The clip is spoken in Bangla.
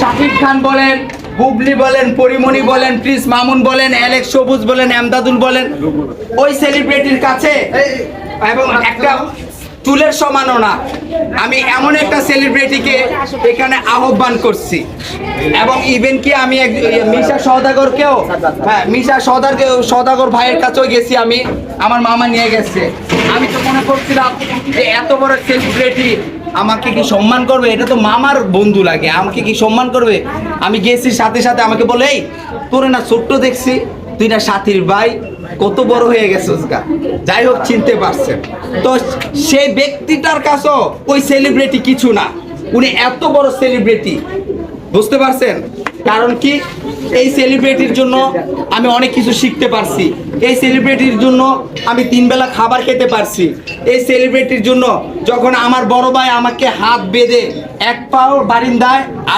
শাকিব খান বলেন, বুবলি বলেন, পরিমণি বলেন, প্রিন্স মামুন বলেন, অ্যালেক্স সবুজ বলেন, এমদাদুল বলেন, ওই সেলিব্রিটির কাছে এবং একটা চুলের সমানও না, আমি এমন একটা সেলিব্রিটিকে এখানে আহ্বান করছি। এবং ইভেন কি আমি মিশা সওদাগরকেও, হ্যাঁ মিশা সওদাগর ভাইয়ের কাছেও গেছি, আমি আমার মামা নিয়ে গেছে। আমি তো মনে করছিলাম যে এত বড় সেলিব্রিটি আমাকে কি সম্মান করবে, এটা তো মামার বন্ধু লাগে, আমাকে কি সম্মান করবে। আমি গেছি, সাথে সাথে আমাকে বলে, এই তোরে না ছোট্ট দেখছি, তুই না সাথীর ভাই, কত বড় হয়ে গেছিস গা। যাই হোক, চিনতে পারছেন তো সেই ব্যক্তিটার কাছেও ওই সেলিব্রিটি কিছু না, উনি এত বড় সেলিব্রিটি, বুঝতে পারছেন। কারণ কি, এই সেলিব্রিটির জন্য আমি অনেক কিছু শিখতে পারছি, এই সেলিব্রিটির জন্য আমি 3 বেলা খাবার খেতে পারছি, এই সেলিব্রিটির জন্য যখন আমার বড় ভাই আমাকে হাত বেঁধে এক পাও বারিন্দায়